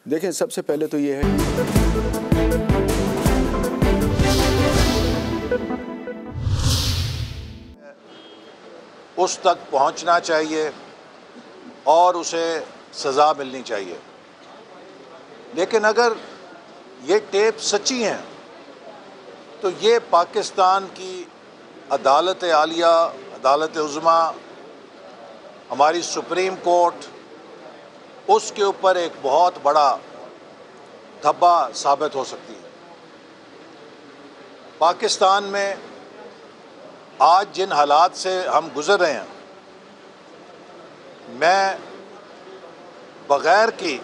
देखें, सबसे पहले तो ये है उस तक पहुंचना चाहिए और उसे सज़ा मिलनी चाहिए। लेकिन अगर ये टेप सच्ची हैं तो ये पाकिस्तान की अदालत आलिया, अदालत उज़्मा, हमारी सुप्रीम कोर्ट, उसके ऊपर एक बहुत बड़ा धब्बा साबित हो सकती है। पाकिस्तान में आज जिन हालात से हम गुज़र रहे हैं, मैं बग़ैर की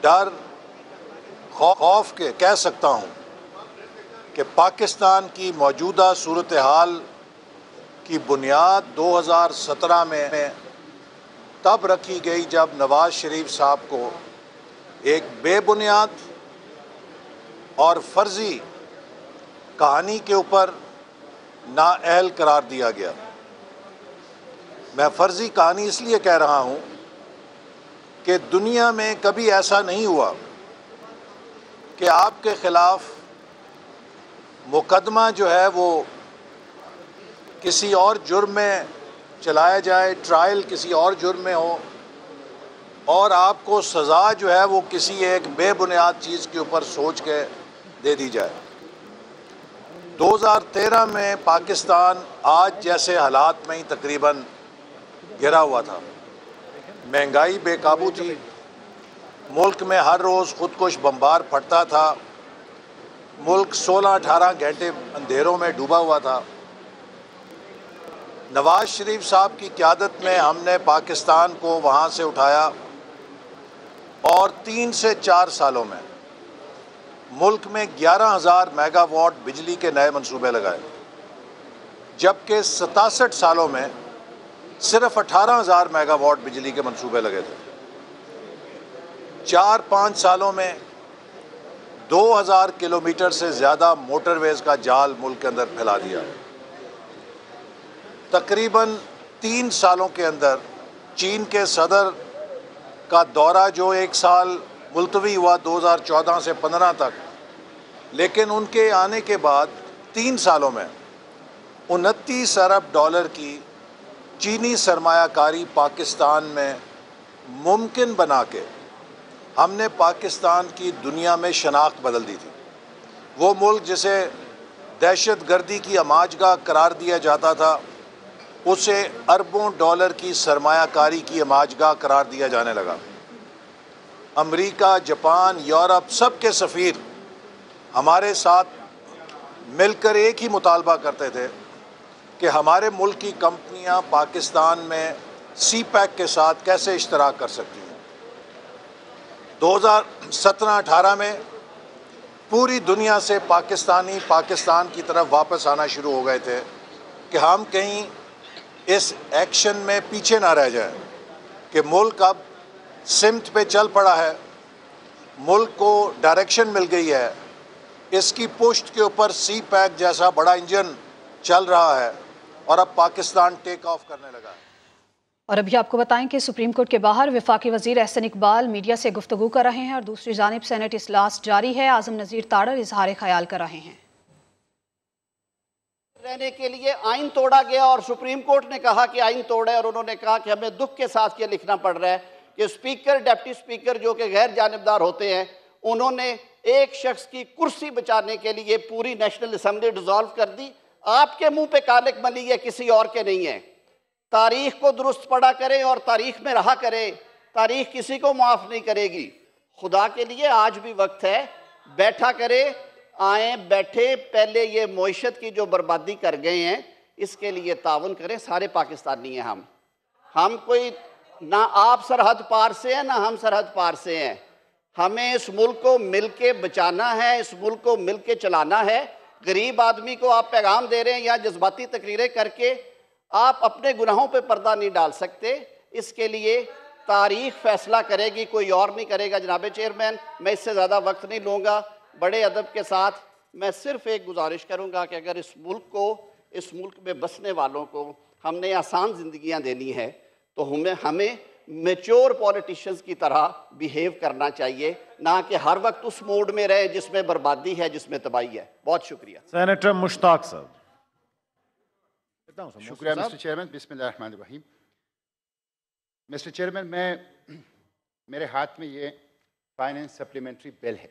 डर खौफ के कह सकता हूँ कि पाकिस्तान की मौजूदा सूरत हाल की बुनियाद 2017 में तब रखी गई जब नवाज़ शरीफ साहब को एक बेबुनियाद और फर्जी कहानी के ऊपर नाअहल करार दिया गया। मैं फर्जी कहानी इसलिए कह रहा हूँ कि दुनिया में कभी ऐसा नहीं हुआ कि आपके ख़िलाफ़ मुकदमा जो है वो किसी और जुर्म में चलाया जाए, ट्रायल किसी और जुर्म में हो और आपको सज़ा जो है वो किसी एक बेबुनियाद चीज़ के ऊपर सोच के दे दी जाए। 2013 में पाकिस्तान आज जैसे हालात में ही तकरीबन घिरा हुआ था। महंगाई बेकाबू थी, मुल्क में हर रोज़ खुदकुश बमबार फटता था, मुल्क 16-18 घंटे अंधेरों में डूबा हुआ था। नवाज़ शरीफ साहब की क़यादत में हमने पाकिस्तान को वहाँ से उठाया और 3 से 4 सालों में मुल्क में 11,000 मेगावाट बिजली के नए मंसूबे लगाए, जबकि 67 सालों में सिर्फ 18,000 मेगावाट बिजली के मंसूबे लगे थे। 4-5 सालों में 2,000 किलोमीटर से ज़्यादा मोटरवेज़ का जाल मुल्क के अंदर फैला दिया। तकरीबन 3 सालों के अंदर चीन के सदर का दौरा जो 1 साल मुलतवी हुआ 2014 से 15 तक, लेकिन उनके आने के बाद 3 सालों में 29 अरब डॉलर की चीनी सरमायाकारी पाकिस्तान में मुमकिन बना के हमने पाकिस्तान की दुनिया में शनाख्त बदल दी थी। वो मुल्क जिसे दहशत गर्दी की अमाजगाह करार दिया जाता था, उसे अरबों डॉलर की सरमायाकारी की अमाजगाह करार दिया जाने लगा। अमेरिका, जापान, यूरोप, सब के सफ़ीर हमारे साथ मिलकर एक ही मुतालबा करते थे कि हमारे मुल्क की कंपनियां पाकिस्तान में CPEC के साथ कैसे इश्तराक कर सकती हैं। 2017-18 में पूरी दुनिया से पाकिस्तान की तरफ वापस आना शुरू हो गए थे कि हम कहीं इस एक्शन में पीछे ना रह जाएं कि मुल्क अब सिमत पे चल पड़ा है, मुल्क को डायरेक्शन मिल गई है, इसकी पुश्त के ऊपर CPEC जैसा बड़ा इंजन चल रहा है और अब पाकिस्तान टेक ऑफ करने लगा है। और अभी आपको बताएं कि सुप्रीम कोर्ट के बाहर वफाकी वजीर एहसन इकबाल मीडिया से गुफ्तगू कर रहे हैं और दूसरी जानिब सेनेट इजलास जारी है। आजम नज़ीर ताड़र इजहार ख्याल कर रहे हैं। रहने के लिए आइन तोड़ा गया और सुप्रीम कोर्ट ने कहा कि आइन तोड़ा है, और उन्होंने कहा कि हमें दुख के साथ ये लिखना पड़ रहा है कि स्पीकर, डिप्टी स्पीकर जो कि गैर जानिबदार होते हैं, उन्होंने एक शख्स की कुर्सी बचाने के लिए पूरी नेशनल असम्बली डिसॉल्व कर दी। आपके मुंह पे कालिक मली है, किसी और के नहीं है। तारीख को दुरुस्त पढ़ा करें और तारीख में रहा करें, तारीख किसी को माफ़ नहीं करेगी। खुदा के लिए आज भी वक्त है, बैठा करें, आए बैठे, पहले ये मईशत की जो बर्बादी कर गए हैं इसके लिए ताउन करें। सारे पाकिस्तानी हैं हम कोई ना आप सरहद पार से हैं ना हम सरहद पार से हैं। हमें इस मुल्क को मिल के बचाना है, इस मुल्क को मिल के चलाना है। गरीब आदमी को आप पैगाम दे रहे हैं या जज्बाती तकरीरें करके आप अपने गुनाहों पे पर्दा नहीं डाल सकते। इसके लिए तारीख फैसला करेगी, कोई और नहीं करेगा। जनाब चेयरमैन, मैं इससे ज़्यादा वक्त नहीं लूँगा। बड़े अदब के साथ मैं सिर्फ एक गुजारिश करूँगा कि अगर इस मुल्क में बसने वालों को हमने आसान ज़िंदगियाँ देनी है तो हमें मेच्योर पॉलिटिशियंस की तरह बिहेव करना चाहिए, ना कि हर वक्त उस मोड में रहे जिसमें बर्बादी है, जिसमें तबाही है। बहुत शुक्रिया। सेनेटर मुश्ताक साहब। शुक्रिया मिस्टर चेयरमैन। बिस्मिल्लाहिर्रहमानिर्रहीम। मिस्टर चेयरमैन, मेरे हाथ में ये फाइनेंस सप्लीमेंट्री बिल है,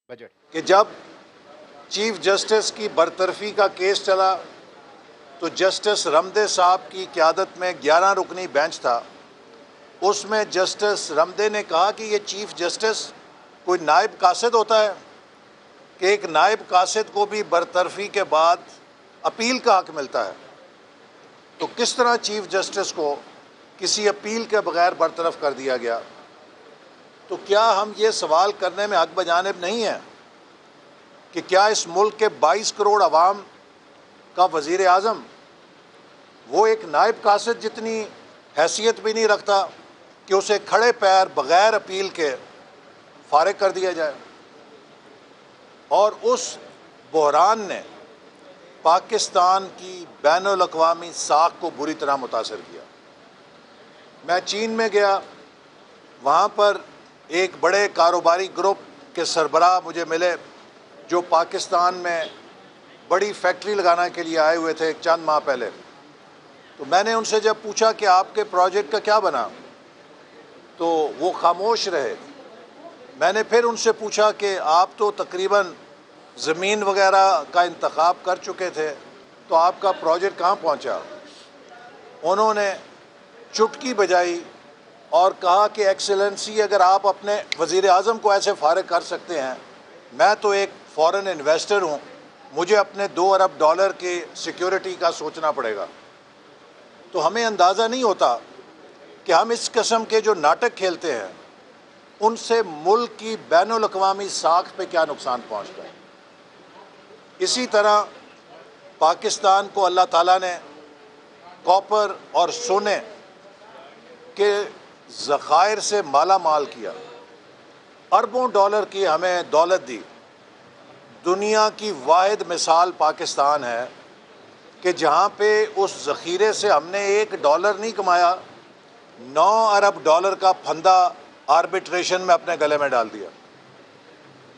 बजट, कि जब चीफ जस्टिस की बरतरफी का केस चला तो जस्टिस रमदे साहब की क़यादत में 11 रुकनी बेंच था। उसमें जस्टिस रमदे ने कहा कि ये चीफ जस्टिस कोई नायब कासिद होता है कि एक नायब कासिद को भी बरतरफी के बाद अपील का हक मिलता है, तो किस तरह चीफ जस्टिस को किसी अपील के बगैर बरतरफ कर दिया गया। तो क्या हम ये सवाल करने में हक बजानिब नहीं है कि क्या इस मुल्क के 22 करोड़ अवाम का वज़ीर आज़म वो एक नायब कासिद जितनी हैसियत भी नहीं रखता कि उसे खड़े पैर बग़ैर अपील के फारिग कर दिया जाए। और उस बहरान ने पाकिस्तान की बैनुल अक़वामी साख को बुरी तरह मुतासर किया। मैं चीन में गया, वहाँ पर एक बड़े कारोबारी ग्रुप के सरबराह मुझे मिले जो पाकिस्तान में बड़ी फैक्ट्री लगाने के लिए आए हुए थे चंद माह पहले। तो मैंने उनसे जब पूछा कि आपके प्रोजेक्ट का क्या बना, तो वो खामोश रहे। मैंने फिर उनसे पूछा कि आप तो तकरीबन ज़मीन वगैरह का इंतखाब कर चुके थे, तो आपका प्रोजेक्ट कहाँ पहुँचा। उन्होंने चुटकी बजाई और कहा कि एक्सेलेंसी, अगर आप अपने वज़ीर आज़म को ऐसे फारिग कर सकते हैं, मैं तो एक फॉरेन इन्वेस्टर हूँ, मुझे अपने 2 अरब डॉलर के सिक्योरिटी का सोचना पड़ेगा। तो हमें अंदाज़ा नहीं होता कि हम इस किस्म के जो नाटक खेलते हैं उनसे मुल्क की बैनुल अक़वामी साख पे क्या नुकसान पहुँचता है। इसी तरह पाकिस्तान को अल्लाह ताला ने कॉपर और सोने के ज़खायर से माला माल किया, अरबों डॉलर की हमें दौलत दी। दुनिया की वाहिद मिसाल पाकिस्तान है कि जहाँ पे उस ज़ख़ीरे से हमने $1 नहीं कमाया, 9 अरब डॉलर का फंदा आर्बिट्रेशन में अपने गले में डाल दिया।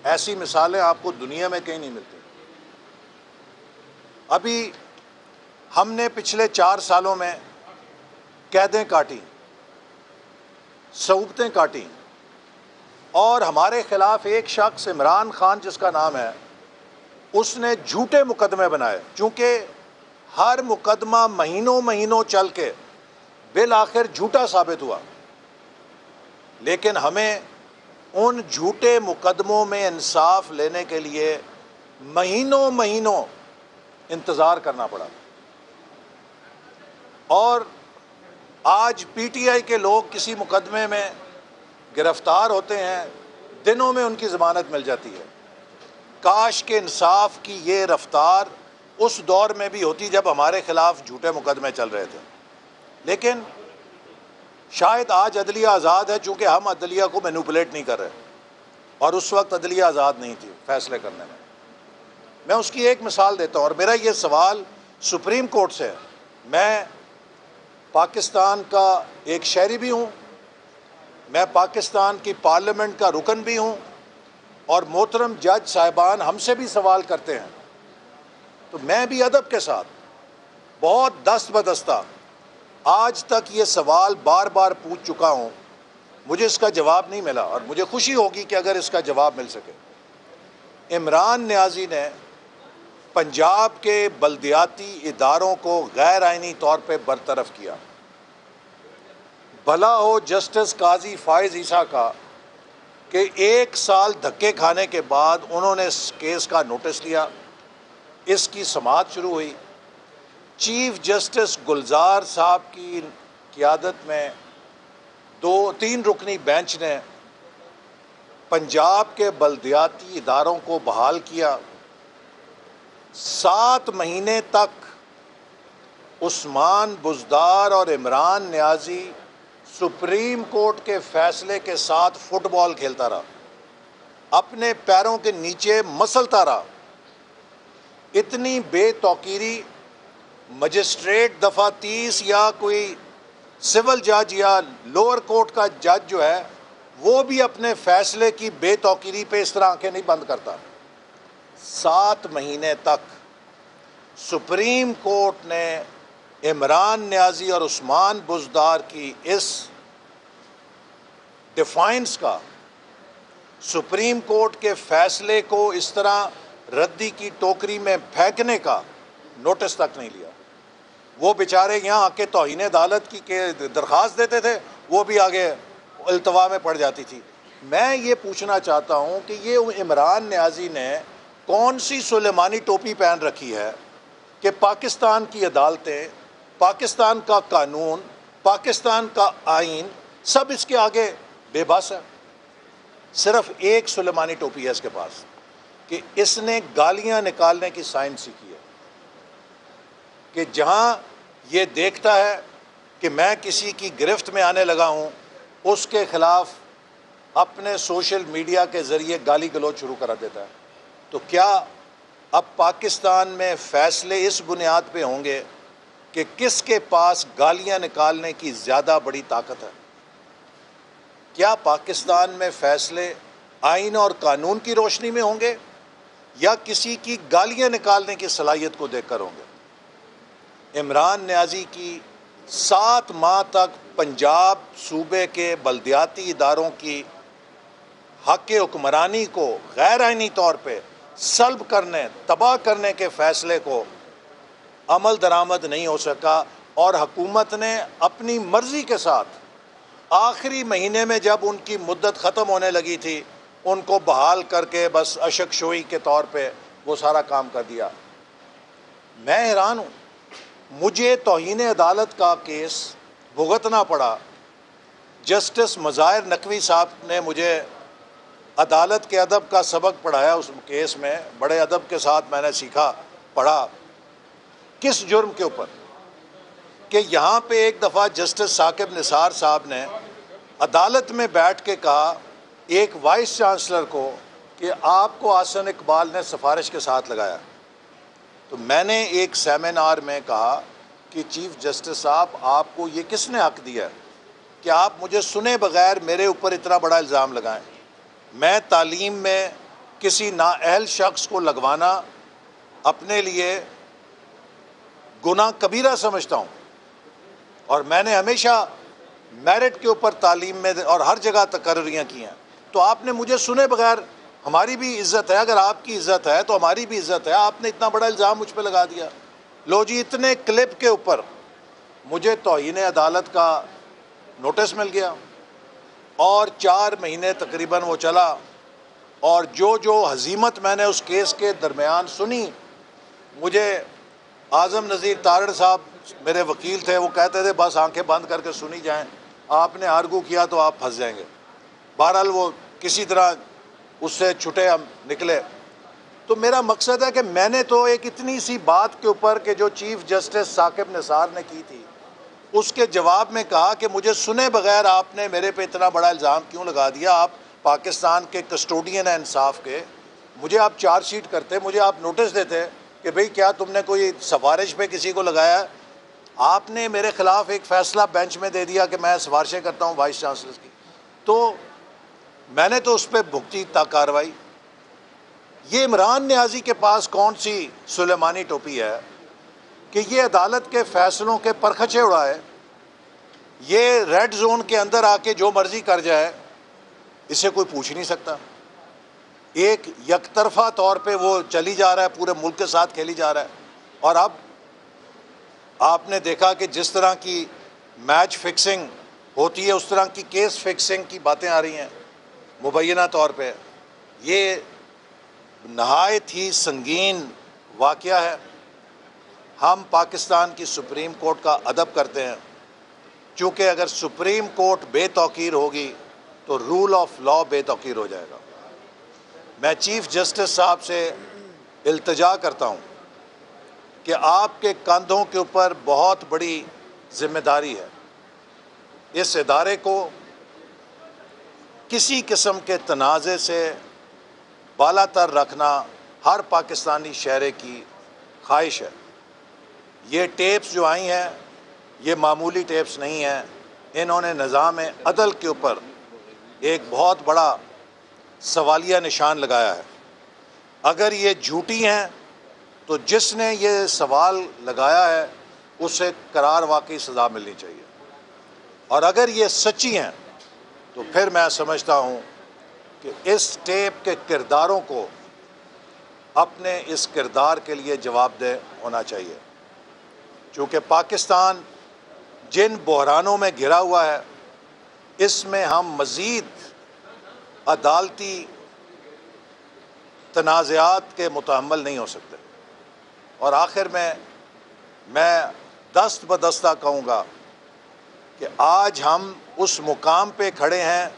ऐसी मिसालें आपको दुनिया में कहीं नहीं मिलती। अभी हमने पिछले 4 सालों में कैदें काटी, सऊबतें काटी, और हमारे ख़िलाफ़ एक शख्स इमरान खान जिसका नाम है, उसने झूठे मुकदमे बनाए। चूँकि हर मुकदमा महीनों महीनों चल के बिल आखिर झूठा साबित हुआ, लेकिन हमें उन झूठे मुकदमों में इंसाफ लेने के लिए महीनों महीनों इंतज़ार करना पड़ा। और आज पीटीआई के लोग किसी मुकदमे में गिरफ्तार होते हैं, दिनों में उनकी ज़मानत मिल जाती है। काश के इंसाफ की ये रफ्तार उस दौर में भी होती जब हमारे ख़िलाफ़ झूठे मुकदमे चल रहे थे। लेकिन शायद आज अदलिया आज़ाद है, चूँकि हम अदलिया को मैनिपुलेट नहीं कर रहे, और उस वक्त अदलिया आज़ाद नहीं थी फ़ैसले करने में। मैं उसकी एक मिसाल देता हूँ, और मेरा ये सवाल सुप्रीम कोर्ट से है। मैं पाकिस्तान का एक शहरी भी हूँ, मैं पाकिस्तान की पार्लियामेंट का रुकन भी हूँ, और मोहतरम जज साहिबान हमसे भी सवाल करते हैं, तो मैं भी अदब के साथ बहुत दस्त बदस्ता आज तक ये सवाल बार बार पूछ चुका हूँ, मुझे इसका जवाब नहीं मिला, और मुझे खुशी होगी कि अगर इसका जवाब मिल सके। इमरान नियाज़ी ने पंजाब के बल्दियाती इदारों को गैर आइनी तौर पे बरतरफ किया। भला हो जस्टिस काजी फायज़ ईसा का कि 1 साल धक्के खाने के बाद उन्होंने इस केस का नोटिस लिया, इसकी समाअत शुरू हुई। चीफ जस्टिस गुलजार साहब की क़यादत में 2-3 रुकनी बेंच ने पंजाब के बल्दियाती इदारों को बहाल किया। 7 महीने तक उस्मान बुज़दार और इमरान नियाज़ी सुप्रीम कोर्ट के फ़ैसले के साथ फुटबॉल खेलता रहा, अपने पैरों के नीचे मसलता रहा। इतनी बेतौकीरी मजिस्ट्रेट दफ़ा 30 या कोई सिविल जज या लोअर कोर्ट का जज जो है वो भी अपने फैसले की बेतौकीरी पे इस तरह आंखें नहीं बंद करता। 7 महीने तक सुप्रीम कोर्ट ने इमरान न्याजी और उस्मान बुज़दार की इस डिफाइंस का, सुप्रीम कोर्ट के फैसले को इस तरह रद्दी की टोकरी में फेंकने का नोटिस तक नहीं लिया। वो बेचारे यहाँ आके तौहीन अदालत की के दरख्वास्त देते थे, वो भी आगे अल्तवा में पड़ जाती थी। मैं ये पूछना चाहता हूँ कि ये इमरान न्याजी ने कौन सी सुलेमानी टोपी पहन रखी है कि पाकिस्तान की अदालतें, पाकिस्तान का कानून, पाकिस्तान का आइन सब इसके आगे बेबस है। सिर्फ एक सुलेमानी टोपी है इसके पास कि इसने गालियां निकालने की साइंस सीखी है, कि जहां ये देखता है कि मैं किसी की गिरफ्त में आने लगा हूं, उसके खिलाफ अपने सोशल मीडिया के ज़रिए गाली गलौज शुरू करा देता है। तो क्या अब पाकिस्तान में फ़ैसले इस बुनियाद पे होंगे कि किसके पास गालियां निकालने की ज़्यादा बड़ी ताकत है? क्या पाकिस्तान में फ़ैसले आइन और कानून की रोशनी में होंगे या किसी की गालियां निकालने की सलाहियत को देखकर होंगे? इमरान न्याजी की 7 माह तक पंजाब सूबे के बल्दियाती इदारों की हक़ हुक्मरानी को गैर आइनी तौर पे सल्ब करने, तबाह करने के फ़ैसले को अमल दरामद नहीं हो सका और हुकूमत ने अपनी मर्ज़ी के साथ आखिरी महीने में जब उनकी मुद्दत ख़त्म होने लगी थी, उनको बहाल करके बस अशक शोई के तौर पे वो सारा काम कर दिया। मैं हैरान हूँ, मुझे तौहीन अदालत का केस भुगतना पड़ा। जस्टिस मज़ाहिर नकवी साहब ने मुझे अदालत के अदब का सबक पढ़ाया। उस केस में बड़े अदब के साथ मैंने सीखा, पढ़ा। किस जुर्म के ऊपर कि यहाँ पे एक दफ़ा जस्टिस साकिब निसार साहब ने अदालत में बैठ के कहा एक वाइस चांसलर को कि आपको आसन इकबाल ने सिफारिश के साथ लगाया। तो मैंने एक सेमिनार में कहा कि चीफ जस्टिस साहब, आपको ये किसने हक़ दिया है कि आप मुझे सुने बग़ैर मेरे ऊपर इतना बड़ा इल्ज़ाम लगाएं? मैं तालीम में किसी नाअहल शख्स को लगवाना अपने लिए गुनाह कबीरा समझता हूँ और मैंने हमेशा मेरिट के ऊपर तालीम में और हर जगह तकर्रियाँ की हैं। तो आपने मुझे सुने बगैर, हमारी भी इज़्ज़त है, अगर आपकी इज़्ज़त है तो हमारी भी इज़्ज़त है, आपने इतना बड़ा इल्ज़ाम मुझ पर लगा दिया। लो जी, इतने क्लिप के ऊपर मुझे तौहीन अदालत का नोटिस मिल गया और 4 महीने तकरीबन वो चला और जो जो हज़ीमत मैंने उस केस के दरमियान सुनी, मुझे आज़म नज़ीर तारड़ साहब मेरे वकील थे, वो कहते थे बस आंखें बंद करके सुनी जाएं, आपने आर्गू किया तो आप फंस जाएंगे। बहरहाल वो किसी तरह उससे छुटे हम निकले। तो मेरा मकसद है कि मैंने तो एक इतनी सी बात के ऊपर कि जो चीफ़ जस्टिस साकिब निसार ने की थी, उसके जवाब में कहा कि मुझे सुने बगैर आपने मेरे पे इतना बड़ा इल्ज़ाम क्यों लगा दिया? आप पाकिस्तान के कस्टोडियन हैं इंसाफ के, मुझे आप चार्जशीट करते, मुझे आप नोटिस देते कि भाई क्या तुमने कोई सिफारिश पे किसी को लगाया? आपने मेरे ख़िलाफ़ एक फ़ैसला बेंच में दे दिया कि मैं सिफारिशें करता हूँ वाइस चांसलर की। तो मैंने तो उस पर भुगती कार्रवाई। ये इमरान न्याजी के पास कौन सी सुलेमानी टोपी है कि ये अदालत के फ़ैसलों के परखचे उड़ाए, ये रेड जोन के अंदर आके जो मर्ज़ी कर जाए, इसे कोई पूछ नहीं सकता। एक यकतरफा तौर पे वो चली जा रहा है, पूरे मुल्क के साथ खेली जा रहा है। और अब आपने देखा कि जिस तरह की मैच फिक्सिंग होती है, उस तरह की केस फिक्सिंग की बातें आ रही हैं मुबैना तौर पे। ये नहायत ही संगीन वाक़या है। हम पाकिस्तान की सुप्रीम कोर्ट का अदब करते हैं, चूँकि अगर सुप्रीम कोर्ट बेतौकीर होगी तो रूल ऑफ लॉ बेतौकीर हो जाएगा। मैं चीफ जस्टिस साहब से इल्तिजा करता हूँ कि आपके कंधों के ऊपर बहुत बड़ी जिम्मेदारी है। इस इदारे को किसी किस्म के तनाज़े से बालातर रखना हर पाकिस्तानी शहरी की ख्वाहिश है। ये टेप्स जो आई हैं, ये मामूली टेप्स नहीं हैं, इन्होंने निज़ाम अदल के ऊपर एक बहुत बड़ा सवालिया निशान लगाया है। अगर ये झूठी हैं तो जिसने ये सवाल लगाया है उसे करार वाकई सज़ा मिलनी चाहिए, और अगर ये सच्ची हैं तो फिर मैं समझता हूँ कि इस टेप के किरदारों को अपने इस किरदार के लिए जवाबदेह होना चाहिए। चूँकि पाकिस्तान जिन बहरानों में घिरा हुआ है, इसमें हम मज़ीद अदालती तनाज़ात के मुतहम्मल नहीं हो सकते। और आखिर में मैं दस्त बदस्ता कहूँगा कि आज हम उस मुकाम पे खड़े हैं,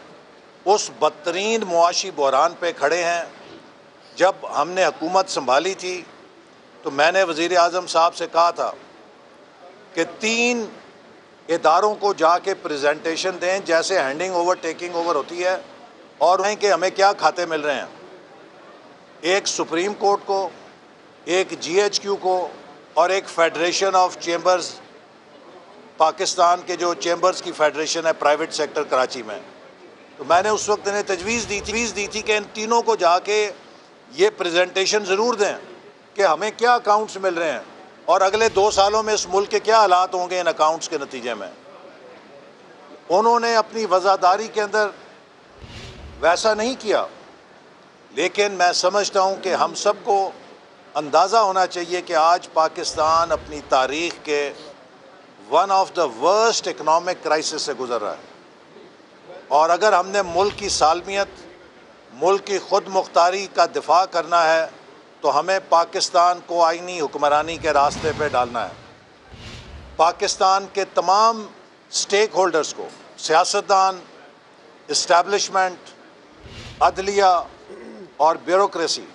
उस बदतरीन मुआशी बहरान पे खड़े हैं। जब हमने हुकूमत संभाली थी तो मैंने वज़ीर आज़म साहब से कहा था कि 3 इदारों को जाके प्रेजेंटेशन दें, जैसे हैंडिंग ओवर टेकिंग ओवर होती है, और कि हमें क्या खाते मिल रहे हैं। एक सुप्रीम कोर्ट को, एक GHQ को, और एक फेडरेशन ऑफ चेंबर्स, पाकिस्तान के जो चेंबर्स की फेडरेशन है प्राइवेट सेक्टर कराची में। तो मैंने उस वक्त इन्हें तजवीज़ दी थी कि इन तीनों को जाके ये प्रेजेंटेशन ज़रूर दें कि हमें क्या अकाउंट्स मिल रहे हैं और अगले 2 सालों में इस मुल्क के क्या हालात होंगे इन अकाउंट्स के नतीजे में। उन्होंने अपनी वज़ादारी के अंदर वैसा नहीं किया, लेकिन मैं समझता हूँ कि हम सबको अंदाज़ा होना चाहिए कि आज पाकिस्तान अपनी तारीख़ के one of the worst economic crisis से गुज़र रहा है, और अगर हमने मुल्क की सालमियत, मुल्क की खुद मुख्तारी का दिफा करना है तो हमें पाकिस्तान को आइनी हुक्मरानी के रास्ते पे डालना है। पाकिस्तान के तमाम स्टेक होल्डर्स को, सियासतदान, इस्टेब्लिशमेंट, अदलिया और ब्यूरोक्रेसी,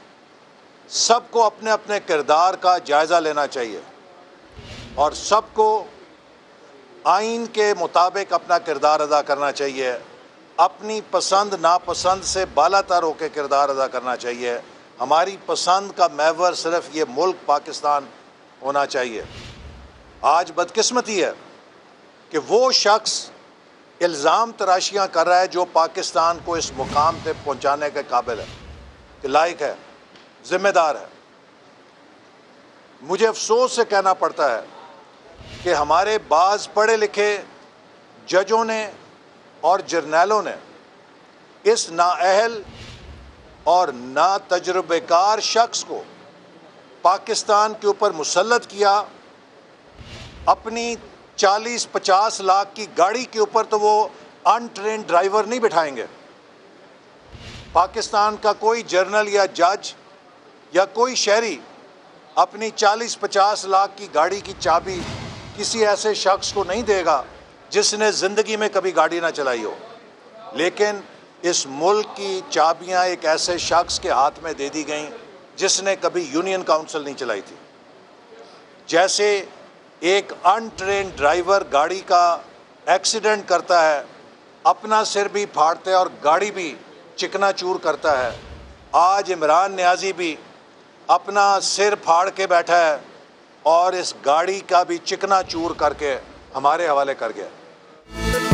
सबको अपने अपने किरदार का जायज़ा लेना चाहिए और सबको आइन के मुताबिक अपना किरदार अदा करना चाहिए। अपनी पसंद नापसंद से बालातर होकर किरदार अदा करना चाहिए। हमारी पसंद का महवर सिर्फ ये मुल्क पाकिस्तान होना चाहिए। आज बदकिस्मती है कि वो शख्स इल्ज़ाम तराशियाँ कर रहा है जो पाकिस्तान को इस मुकाम पे पहुँचाने के काबिल है, कि लायक है, ज़िम्मेदार है। मुझे अफसोस से कहना पड़ता है कि हमारे बाज़ पढ़े लिखे जजों ने और जर्नैलों ने इस नाअहल और ना तजुर्बेकार शख्स को पाकिस्तान के ऊपर मुसल्लत किया। अपनी 40-50 लाख की गाड़ी के ऊपर तो वो अनट्रेन ड्राइवर नहीं बिठाएंगे। पाकिस्तान का कोई जर्नल या जज या कोई शहरी अपनी 40-50 लाख की गाड़ी की चाबी किसी ऐसे शख्स को नहीं देगा जिसने ज़िंदगी में कभी गाड़ी ना चलाई हो। लेकिन इस मुल्क की चाबियां एक ऐसे शख्स के हाथ में दे दी गईं जिसने कभी यूनियन काउंसिल नहीं चलाई थी। जैसे एक अनट्रेन्ड ड्राइवर गाड़ी का एक्सीडेंट करता है, अपना सिर भी फाड़ता है और गाड़ी भी चिकनाचूर करता है, आज इमरान नियाज़ी भी अपना सिर फाड़ के बैठा है और इस गाड़ी का भी चिकनाचूर करके हमारे हवाले कर गया।